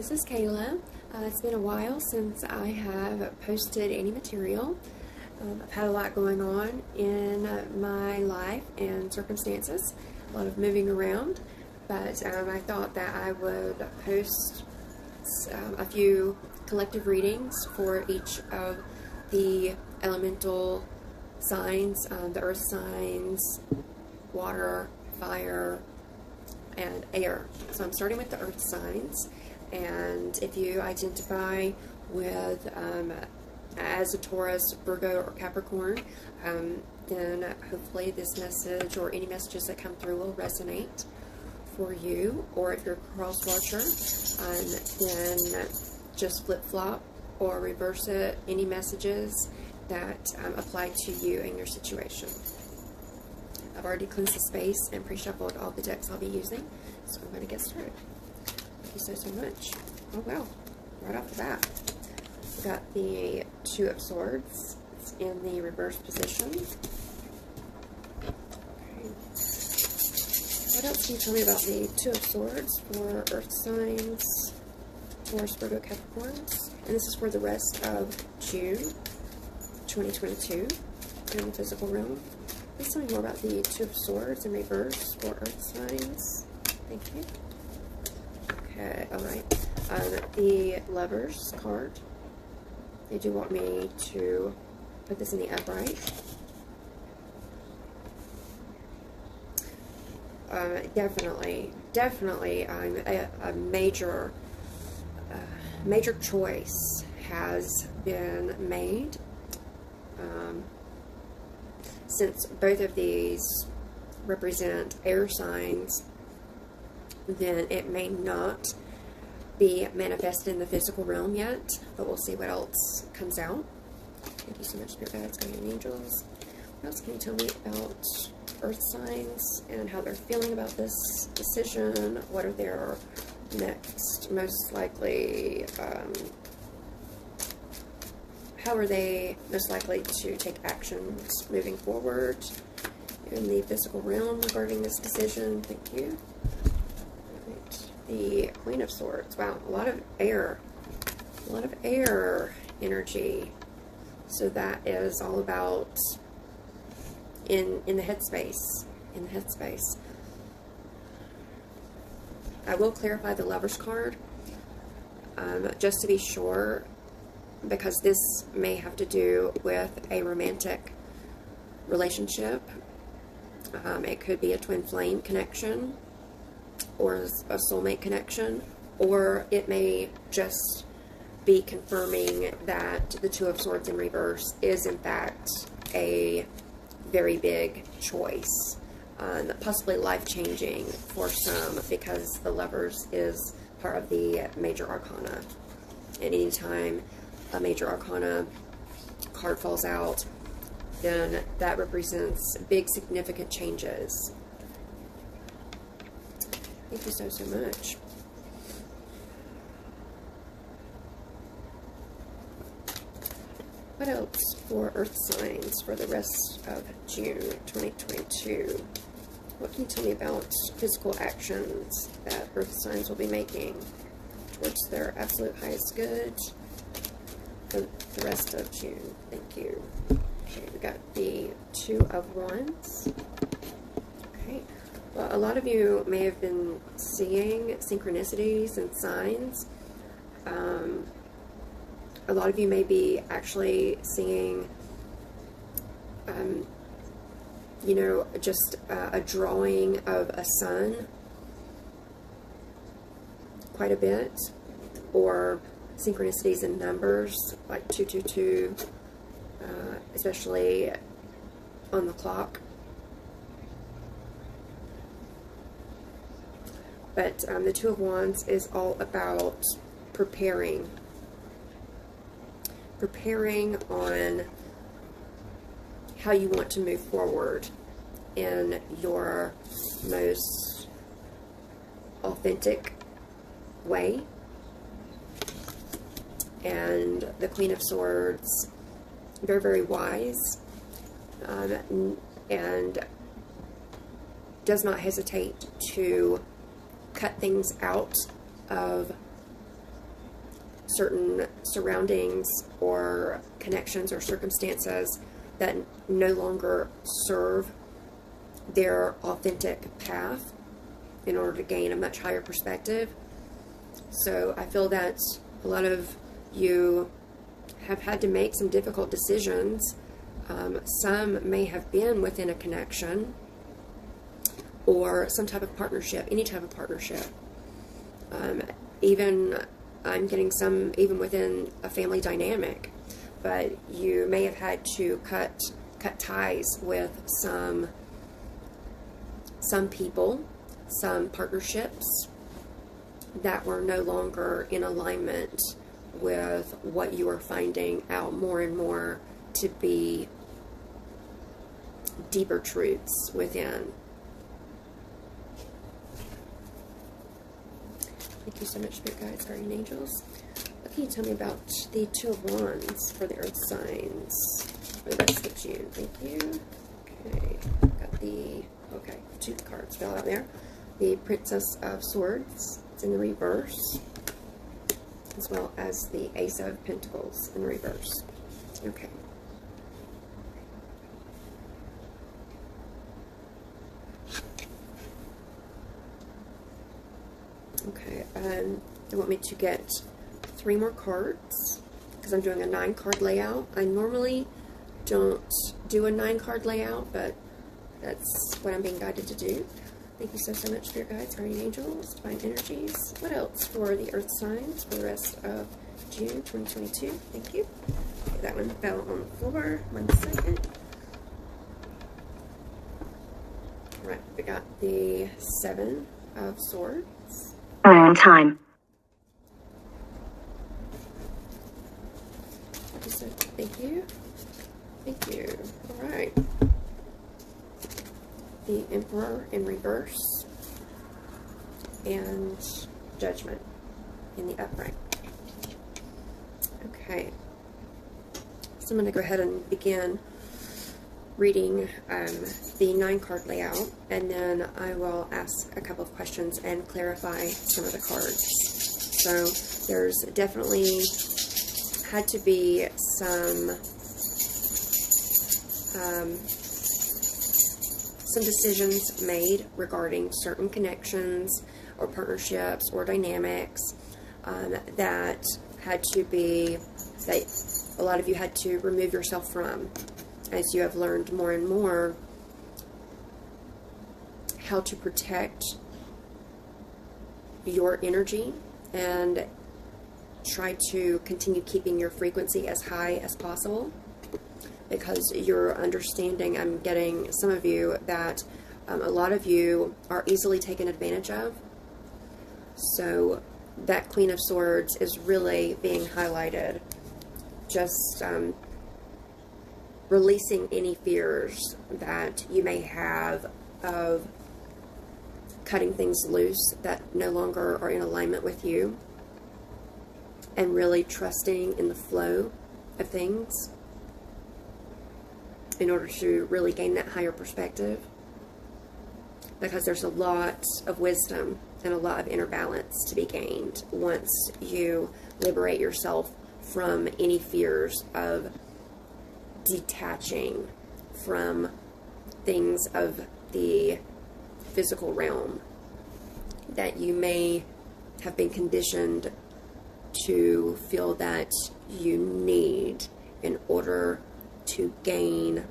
This is Kayla. It's been a while since I have posted any material. I've had a lot going on in my life and circumstances, a lot of moving around, but I thought that I would post a few collective readings for each of the elemental signs, the earth signs, water, fire, and air. So I'm starting with the earth signs, and if you identify with as a Taurus, Virgo, or Capricorn, then hopefully this message or any messages that come through will resonate for you. Or if you're a cross watcher, then just flip-flop or reverse it, any messages that apply to you and your situation. I've already cleansed the space and pre-shuffled all the decks I'll be using, so I'm going to get started. Thank you so much. Oh wow, right off the bat, we've got the Two of Swords. It's in the reverse position. Okay. What else can you tell me about the Two of Swords for earth signs, Taurus, Virgo, Capricorns? And this is for the rest of June 2022 in the physical realm. Please tell me more about the Two of Swords in reverse for earth signs. Thank you. Okay, alright. The Lovers card. They do want me to put this in the upright. Definitely, a major choice has been made. Since both of these represent air signs, then it may not be manifested in the physical realm yet, but we'll see what else comes out. Thank you so much, Spirit Guides, Guardian Angels. What else can you tell me about earth signs and how they're feeling about this decision? What are their next, most likely, how are they most likely to take actions moving forward in the physical realm regarding this decision? Thank you. Right. The Queen of Swords. Wow, a lot of air energy. So that is all about in the headspace. In the headspace. I will clarify the Lovers card, just to be sure, because this may have to do with a romantic relationship. It could be a twin flame connection or a soulmate connection, or it may just be confirming that the Two of Swords in reverse is in fact a very big choice, possibly life-changing for some, because the Lovers is part of the major arcana. And anytime a major arcana card falls out, then that represents big significant changes. Thank you so much. What else for earth signs for the rest of June 2022? What can you tell me about physical actions that earth signs will be making towards their absolute highest good for the rest of June? Thank you. Okay, we got the Two of Wands. Okay, well, a lot of you may have been seeing synchronicities and signs. A lot of you may be actually seeing, you know, just a drawing of a sun quite a bit, or synchronicities in numbers like 222, especially on the clock. But the Two of Wands is all about preparing on how you want to move forward in your most authentic way. And the Queen of Swords, very, very wise, and does not hesitate to cut things out of certain surroundings or connections or circumstances that no longer serve their authentic path in order to gain a much higher perspective. So I feel that a lot of you have had to make some difficult decisions. Some may have been within a connection or some type of partnership, any type of partnership. Even I'm getting some even within a family dynamic, but you may have had to cut ties with some people, some partnerships that were no longer in alignment with what you are finding out more and more to be deeper truths within. Thank you so much, Spirit Guides, Guardian Angels. What can you tell me about the Two of Wands for the Earth signs for the rest of June? Thank you. Okay, got the, okay, 2 cards fell out there. The Princess of Swords, it's in the reverse, as well as the Ace of Pentacles in the reverse. Okay. Okay, they want me to get 3 more cards because I'm doing a 9-card layout. I normally don't do a 9-card layout, but that's what I'm being guided to do. Thank you so much, Spirit Guides, Guardian Angels, Divine Energies. What else for the Earth signs for the rest of June 2022? Thank you. Okay, that one fell on the floor. 1 second. All right, we got the 7 of Swords. On time. Thank you. Thank you. All right. The Emperor in reverse and Judgment in the upright. Okay. So I'm going to go ahead and begin reading the 9-card layout, and then I will ask a couple of questions and clarify some of the cards. So there's definitely had to be some decisions made regarding certain connections or partnerships or dynamics that had to be, that a lot of you had to remove yourself from, as you have learned more and more how to protect your energy and try to continue keeping your frequency as high as possible, because you're understanding, I'm getting some of you, that a lot of you are easily taken advantage of. So that Queen of Swords is really being highlighted. Just releasing any fears that you may have of cutting things loose that no longer are in alignment with you, and really trusting in the flow of things in order to really gain that higher perspective, because there's a lot of wisdom and a lot of inner balance to be gained once you liberate yourself from any fears of detaching from things of the physical realm that you may have been conditioned to feel that you need in order to gain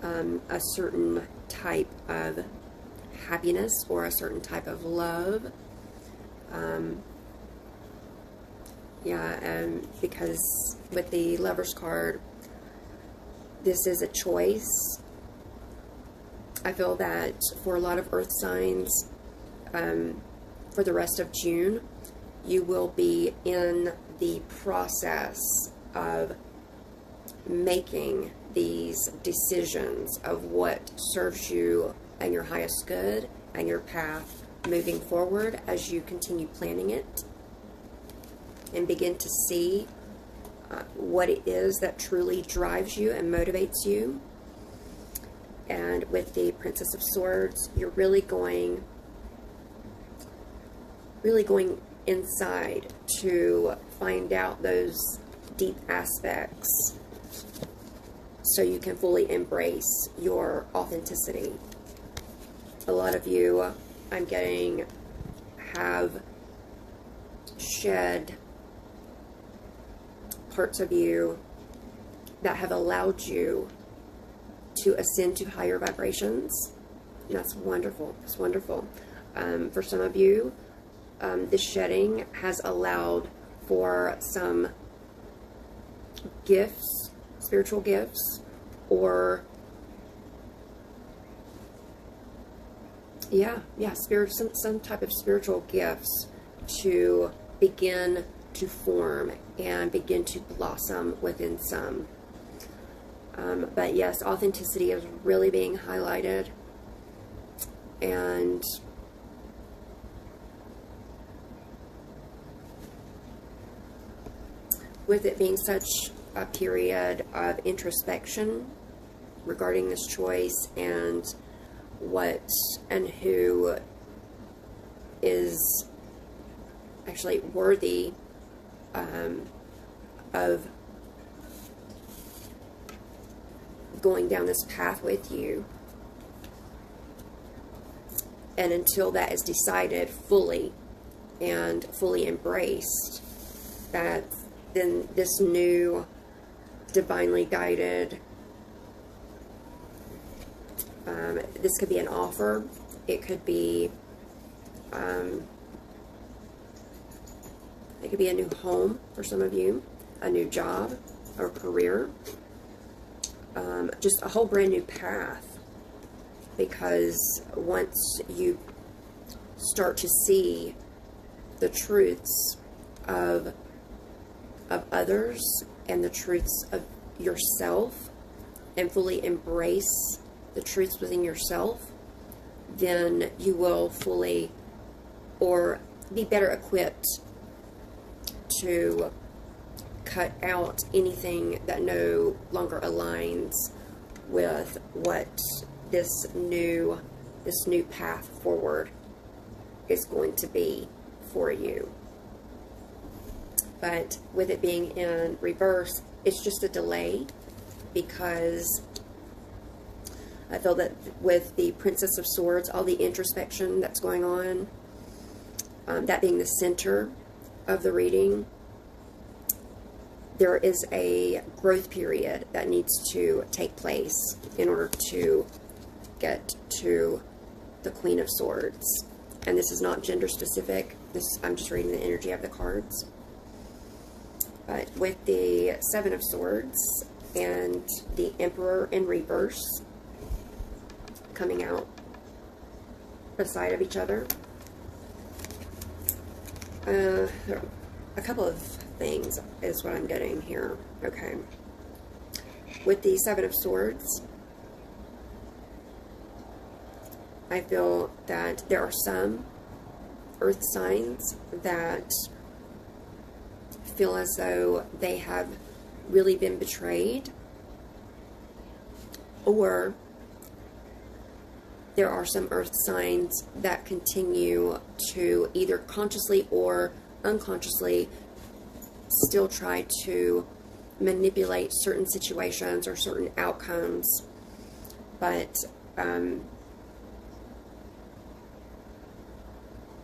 a certain type of happiness or a certain type of love. Because with the Lover's card, this is a choice. I feel that for a lot of Earth signs, for the rest of June, you will be in the process of making these decisions of what serves you and your highest good and your path moving forward as you continue planning it and begin to see what it is that truly drives you and motivates you. And with the Princess of Swords, you're really going inside to find out those deep aspects so you can fully embrace your authenticity. A lot of you, I'm getting, have shed parts of you that have allowed you to ascend to higher vibrations. And that's wonderful. It's wonderful. For some of you, this shedding has allowed for some gifts, spiritual gifts, or some type of spiritual gifts to begin to form and begin to blossom within some. But yes, authenticity is really being highlighted, and with it being such a period of introspection regarding this choice and what and who is actually worthy of going down this path with you, and until that is decided fully and fully embraced, that then this new divinely guided, this could be an offer, it could be a new home for some of you, a new job or career, just a whole brand new path, because once you start to see the truths of others and the truths of yourself, and fully embrace the truths within yourself, then you will fully, or be better equipped to cut out anything that no longer aligns with what this new path forward is going to be for you. But with it being in reverse, it's just a delay, because I feel that with the Princess of Swords, all the introspection that's going on, that being the center of the reading, there is a growth period that needs to take place in order to get to the Queen of Swords. And this is not gender specific. I'm just reading the energy of the cards. But with the Seven of Swords and the Emperor in reverse coming out beside of each other, a couple of things is what I'm getting here. Okay. With the Seven of Swords, I feel that there are some earth signs that feel as though they have really been betrayed, or there are some earth signs that continue to either consciously or unconsciously still try to manipulate certain situations or certain outcomes, but and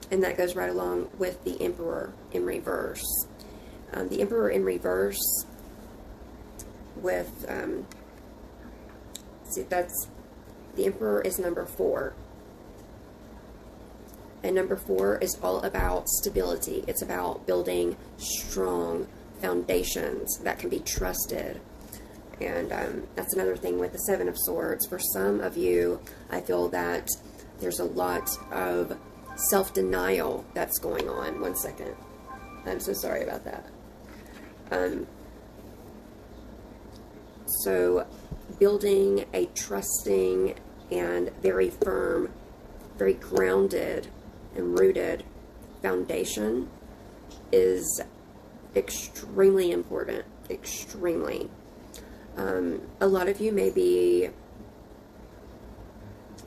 that goes right along with the Emperor in reverse. The Emperor in reverse with that's the Emperor is number 4. And number 4 is all about stability. It's about building strong foundations that can be trusted. And that's another thing with the Seven of Swords. For some of you, I feel that there's a lot of self-denial that's going on. One second. I'm so sorry about that. So building a trusting and very firm, very grounded and rooted foundation is extremely important. Extremely. A lot of you may be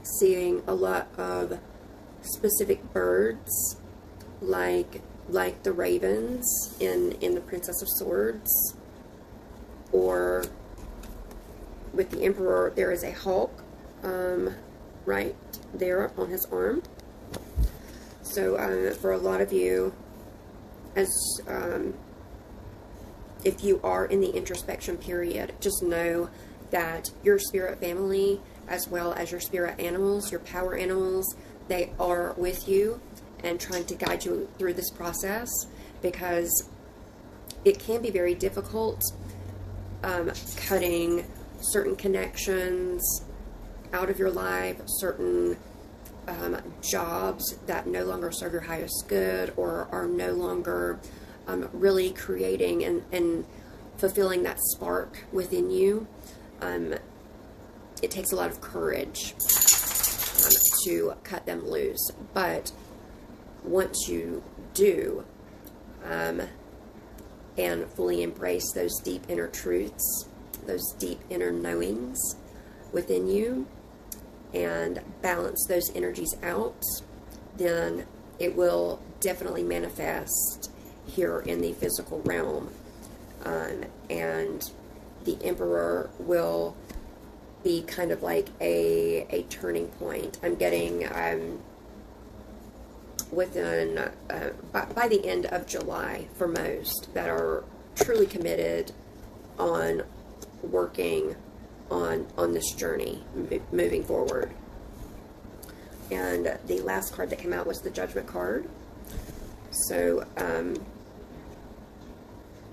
seeing a lot of specific birds, like like the ravens in the Princess of Swords, or with the Emperor, there is a hawk right there on his arm. So for a lot of you, as if you are in the introspection period, just know that your spirit family, as well as your spirit animals, your power animals, they are with you and trying to guide you through this process, because it can be very difficult cutting certain connections out of your life, certain jobs that no longer serve your highest good, or are no longer really creating and fulfilling that spark within you. It takes a lot of courage to cut them loose. But once you do, and fully embrace those deep inner truths, those deep inner knowings within you, and balance those energies out, then it will definitely manifest here in the physical realm. And the Emperor will be kind of like a turning point. I'm getting within by the end of July, for most that are truly committed on working on this journey, moving forward. And the last card that came out was the Judgment card. So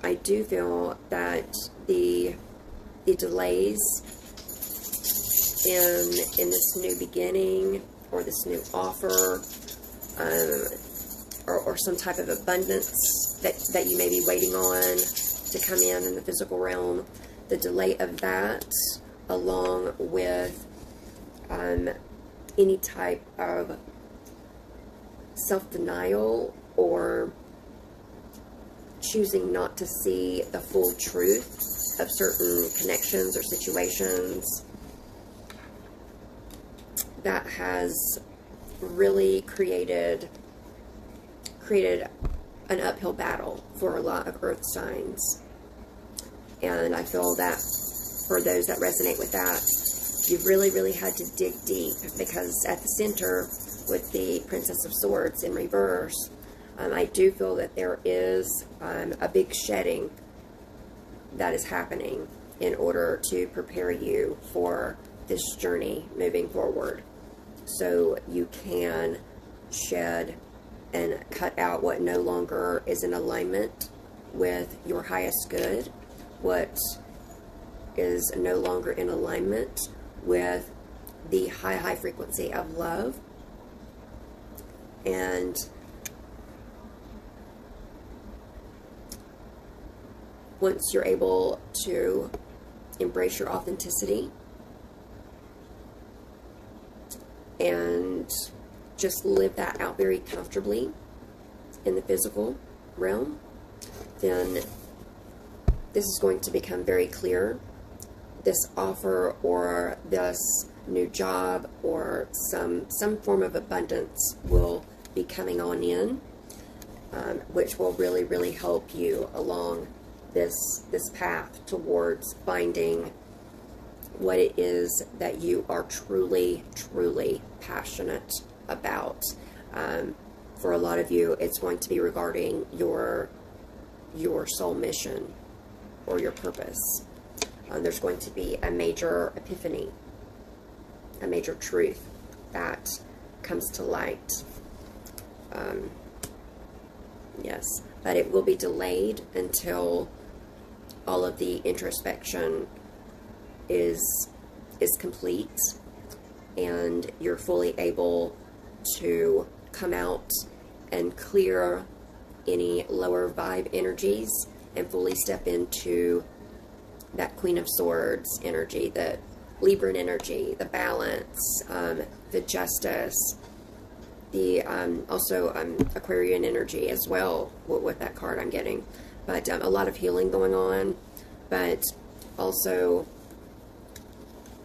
I do feel that the delays in this new beginning, or this new offer, or some type of abundance that you may be waiting on to come in the physical realm, the delay of that, along with any type of self-denial or choosing not to see the full truth of certain connections or situations, that has really created an uphill battle for a lot of earth signs. And I feel that for those that resonate with that, you've really had to dig deep, because at the center with the Princess of Swords in reverse, I do feel that there is a big shedding that is happening in order to prepare you for this journey moving forward. So you can shed and cut out what no longer is in alignment with your highest good, what is no longer in alignment with the high frequency of love. And once you're able to embrace your authenticity and just live that out very comfortably in the physical realm, then this is going to become very clear. This offer, or this new job, or some form of abundance will be coming on in, which will really help you along this path towards finding what it is that you are truly passionate about. For a lot of you, it's going to be regarding your soul mission or your purpose. There's going to be a major epiphany, a major truth that comes to light. Yes, but it will be delayed until all of the introspection is complete, and you're fully able to come out and clear any lower vibe energies and fully step into that Queen of Swords energy, the Libran energy, the balance, the justice, the also Aquarian energy as well with that card I'm getting. But a lot of healing going on. But also,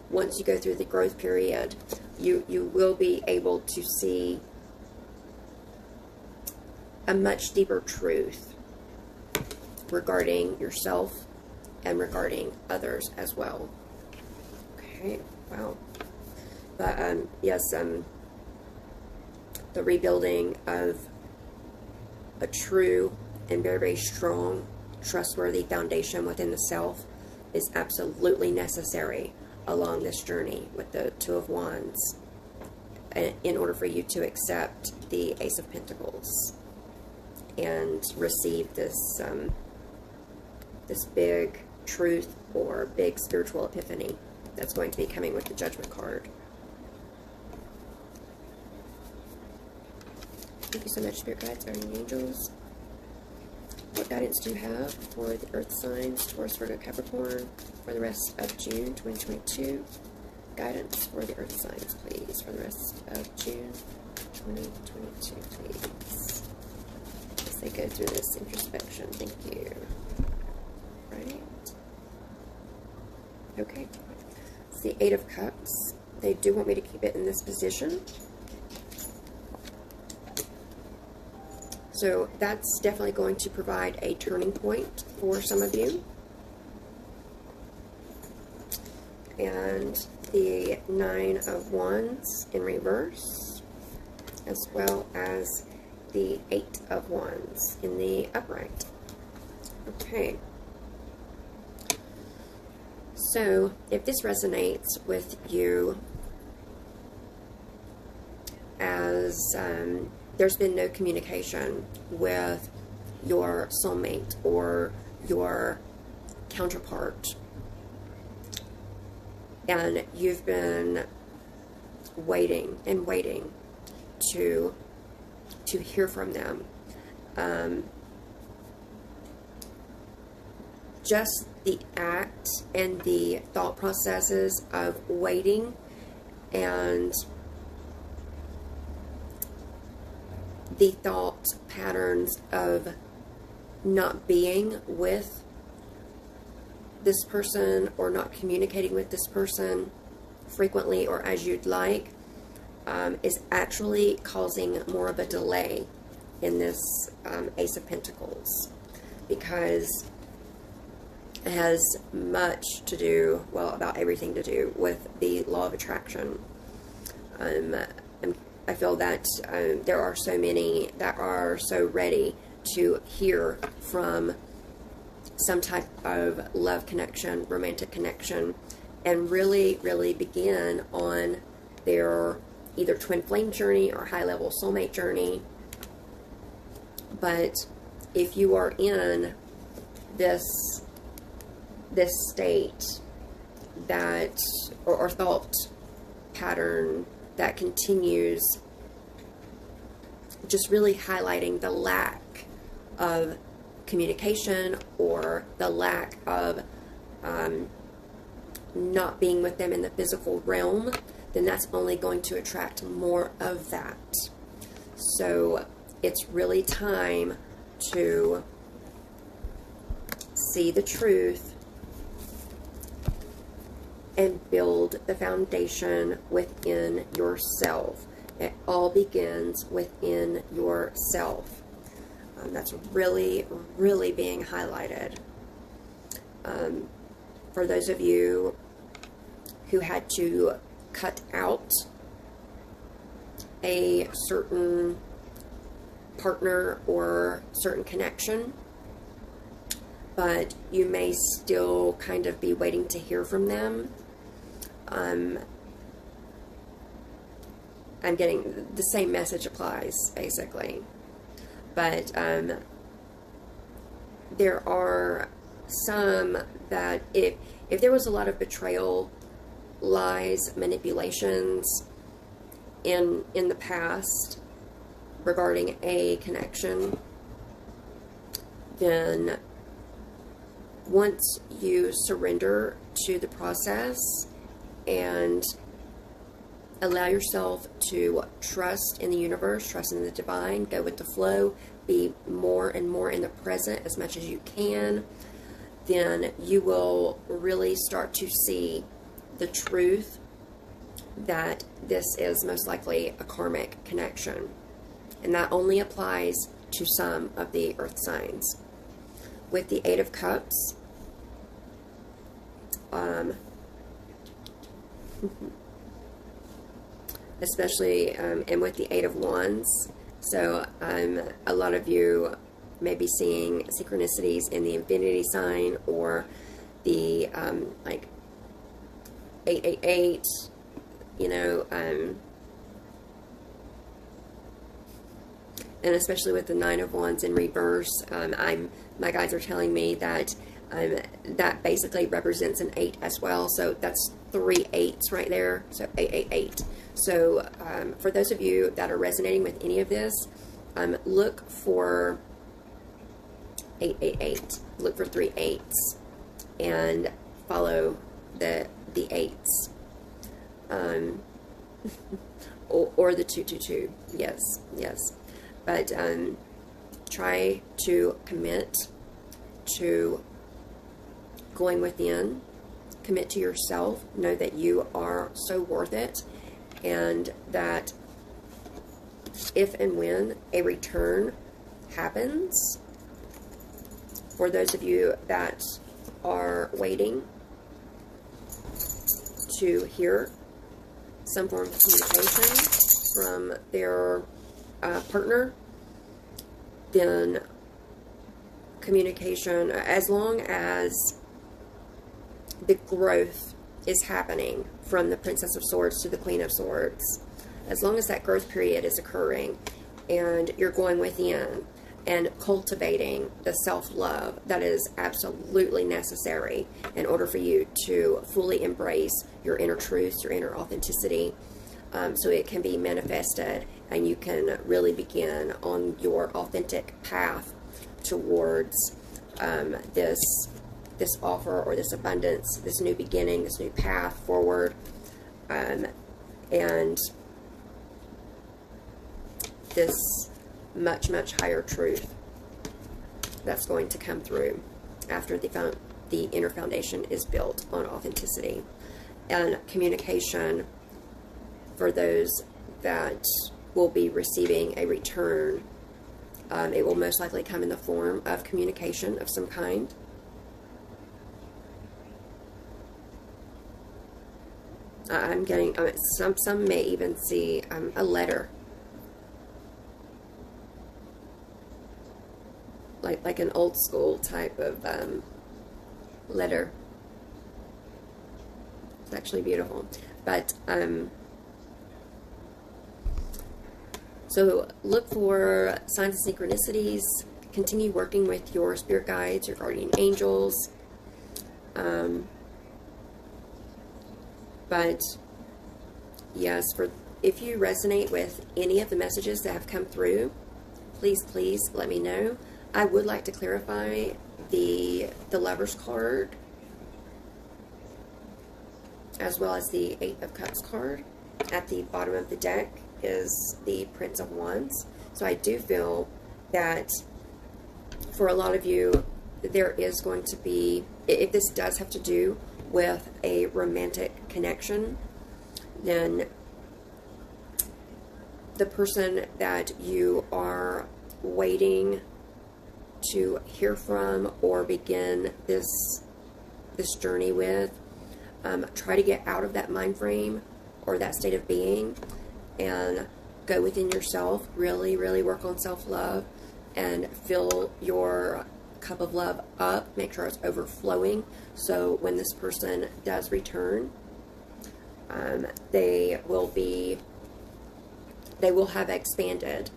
once you go through the growth period, you will be able to see a much deeper truth regarding yourself and regarding others as well. Okay, wow. But yes, the rebuilding of a true and very, very strong, trustworthy foundation within the self is absolutely necessary along this journey with the Two of Wands, in order for you to accept the Ace of Pentacles and receive this this big truth or big spiritual epiphany that's going to be coming with the Judgment card. Thank you so much, Spirit Guides, Guardian Angels. What guidance do you have for the Earth signs, Taurus, Virgo, Capricorn, for the rest of June 2022? Guidance for the Earth signs, please, for the rest of June 2022, please. As they go through this introspection. Thank you. Right. Okay. It's the Eight of Cups. They do want me to keep it in this position. So that's definitely going to provide a turning point for some of you. And the Nine of Wands in reverse, as well as the Eight of Wands in the upright. Okay. So if this resonates with you as there's been no communication with your soulmate or your counterpart, and you've been waiting and waiting to hear from them, just the act and the thought processes of waiting and the thought patterns of not being with this person or not communicating with this person frequently or as you'd like is actually causing more of a delay in this Ace of Pentacles, because it has much to do, well, about everything to do with the law of attraction. I feel that there are so many that are so ready to hear from some type of love connection, romantic connection, and really, really begin on their either twin flame journey or high level soulmate journey. But if you are in this state that, or thought pattern that continues, just really highlighting the lack of communication or the lack of not being with them in the physical realm, then that's only going to attract more of that. So it's really time to see the truth and build the foundation within yourself. It all begins within yourself. That's really, really being highlighted. For those of you who had to cut out a certain partner or certain connection, but you may still kind of be waiting to hear from them, I'm getting the same message applies, basically. But there are some that if there was a lot of betrayal, lies, manipulations in the past regarding a connection, then once you surrender to the process and allow yourself to trust in the universe, trust in the divine, go with the flow, be more and more in the present as much as you can, then you will really start to see the truth that this is most likely a karmic connection. And that only applies to some of the earth signs. With the Eight of Cups, especially, and with the Eight of Wands, so a lot of you may be seeing synchronicities in the infinity sign, or the like 888, you know, and especially with the Nine of Wands in reverse, my guides are telling me that that basically represents an 8 as well. So that's 3 8s right there. So 888. So for those of you that are resonating with any of this, look for 888. Look for 3 8s and follow the 8s. Or the 222. Yes, yes. But try to commit to going within, commit to yourself, know that you are so worth it, and that if and when a return happens, for those of you that are waiting to hear some form of communication from their partner, then communication, as long as the growth is happening from the Princess of Swords to the Queen of Swords, as long as that growth period is occurring and you're going within and cultivating the self-love that is absolutely necessary in order for you to fully embrace your inner truths, your inner authenticity, so it can be manifested and you can really begin on your authentic path towards this offer or this abundance, this new beginning, this new path forward, and this much, much higher truth that's going to come through after the inner foundation is built on authenticity. And communication, for those that will be receiving a return, it will most likely come in the form of communication of some kind. I'm getting, some may even see a letter, like an old school type of letter. It's actually beautiful. But so look for signs of synchronicities. Continue working with your spirit guides, your guardian angels. But yes, if you resonate with any of the messages that have come through, please let me know. I would like to clarify the Lover's card as well as the Eight of Cups card. At the bottom of the deck is the Prince of Wands. So I do feel that for a lot of you, there is going to be, if this does have to do with a romantic connection, then the person that you are waiting to hear from or begin this journey with, try to get out of that mind frame or that state of being and go within yourself. Really work on self-love and fill your cup of love up. Make sure it's overflowing, so when this person does return, they will have expanded,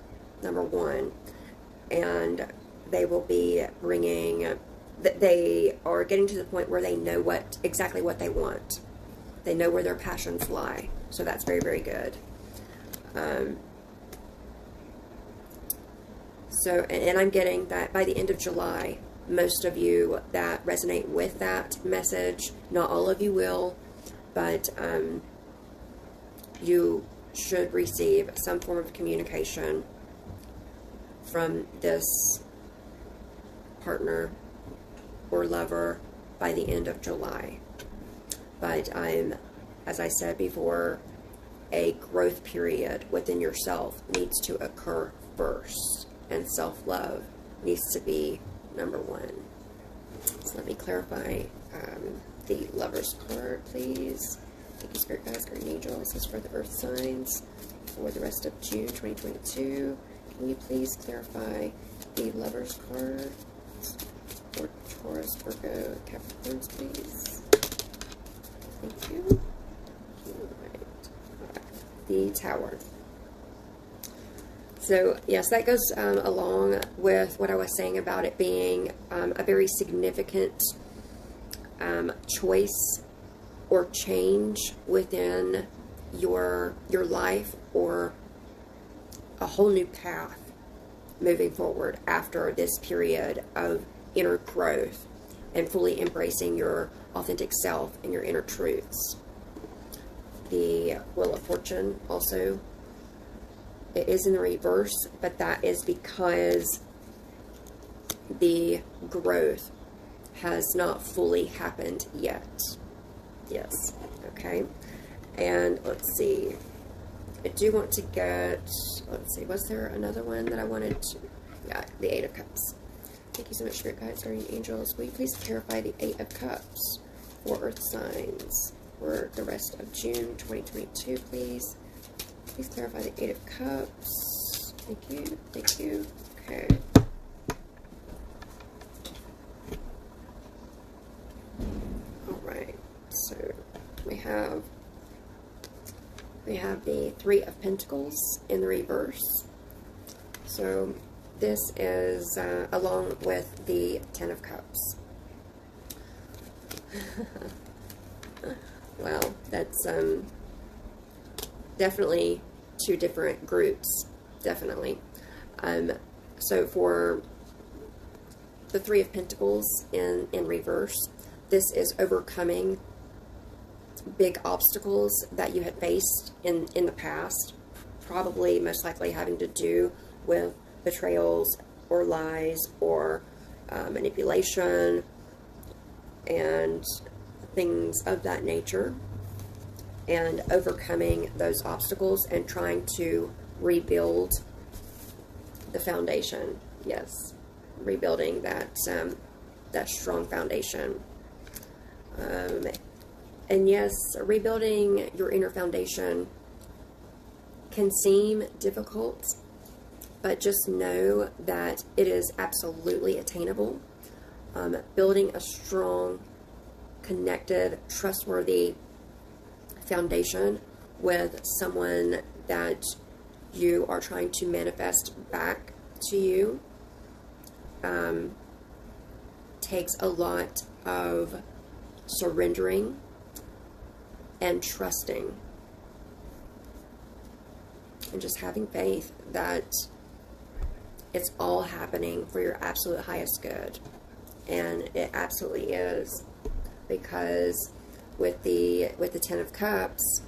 number one, and they will be bringing, they are getting to the point where they know exactly what they want. They know where their passions lie. So that's very good. So, and I'm getting that by the end of July, most of you that resonate with that message, not all of you will, but you should receive some form of communication from this partner or lover by the end of July. But as I said before, a growth period within yourself needs to occur first and self-love needs to be number one. So let me clarify the Lover's card, please. Thank you, Spirit Guides, Guardian Angels. This is for the Earth signs for the rest of June 2022. Can you please clarify the Lover's card for Taurus, Virgo, Capricorns, please? Thank you. Alright. The Tower. So, yes, that goes along with what I was saying about it being a very significant choice or change within your life, or a whole new path moving forward after this period of inner growth and fully embracing your authentic self and your inner truths. The Wheel of Fortune also, it is in the reverse, but that is because the growth has not fully happened yet. Yes, okay. And let's see, I do want to get, let's see, was there another one that I wanted to, yeah, the Eight of Cups. Thank you so much, Spirit Guides, Guardian Angels. Will you please clarify the Eight of Cups for Earth signs for the rest of June 2022, please? Please clarify the Eight of Cups. Thank you, thank you. Okay. Alright, so we have the Three of Pentacles in the reverse. So this is along with the Ten of Cups. Well, that's definitely two different groups, definitely. So for the Three of Pentacles in reverse, this is overcoming big obstacles that you had faced in the past, probably most likely having to do with betrayals or lies or manipulation and things of that nature, and overcoming those obstacles and trying to rebuild the foundation. Yes, rebuilding that strong foundation. And yes, rebuilding your inner foundation can seem difficult, but just know that it is absolutely attainable. Building a strong, connected, trustworthy foundation with someone that you are trying to manifest back to you takes a lot of surrendering and trusting, and just having faith that it's all happening for your absolute highest good. And it absolutely is, because with the Ten of Cups,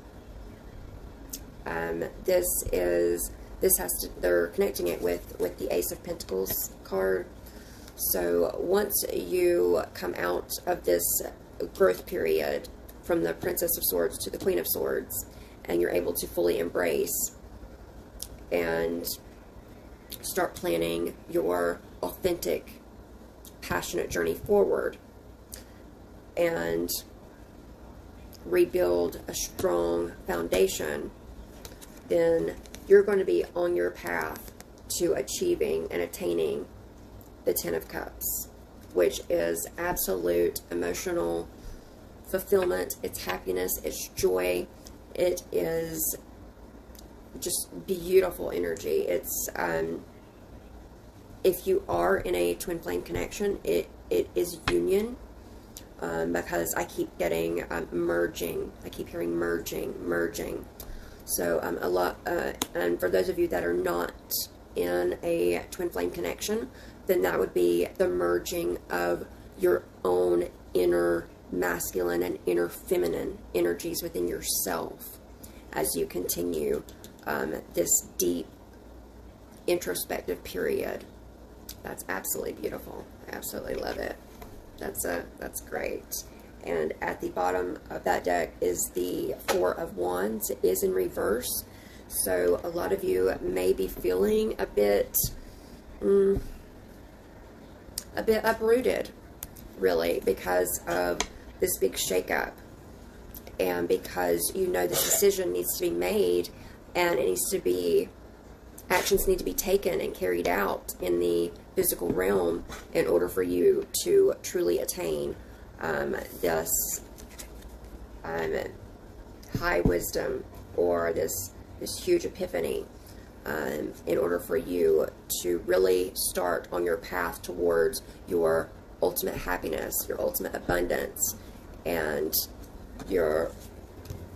they're connecting it with the Ace of Pentacles card. So once you come out of this growth period from the Princess of Swords to the Queen of Swords, and you're able to fully embrace and start planning your authentic, passionate journey forward and rebuild a strong foundation, then you're going to be on your path to achieving and attaining the Ten of Cups, which is absolute emotional fulfillment. It's happiness, it's joy, it is just beautiful energy. It's if you are in a twin flame connection, it is union, because I keep getting merging. I keep hearing merging. So a lot, and for those of you that are not in a twin flame connection, then that would be the merging of your own inner masculine and inner feminine energies within yourself as you continue this deep introspective period. That's absolutely beautiful. I absolutely love it. That's great. And at the bottom of that deck is the Four of Wands. It is in reverse. So a lot of you may be feeling a bit a bit uprooted, really, because of this big shakeup, and because you know this decision needs to be made, and it needs to be, actions need to be taken and carried out in the physical realm in order for you to truly attain this high wisdom, or this huge epiphany, in order for you to really start on your path towards your ultimate happiness, your ultimate abundance, and your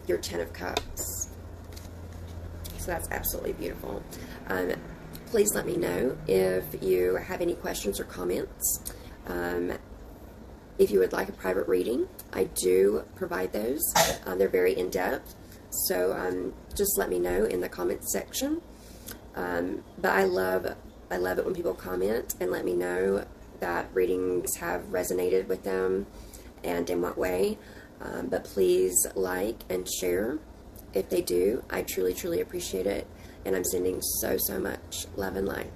10 of Cups. So that's absolutely beautiful. Please let me know if you have any questions or comments. If you would like a private reading, I do provide those. They're very in-depth, so just let me know in the comments section. But I love it when people comment and let me know that readings have resonated with them and in what way. But please like and share if they do. I truly, truly appreciate it. And I'm sending so much love and light.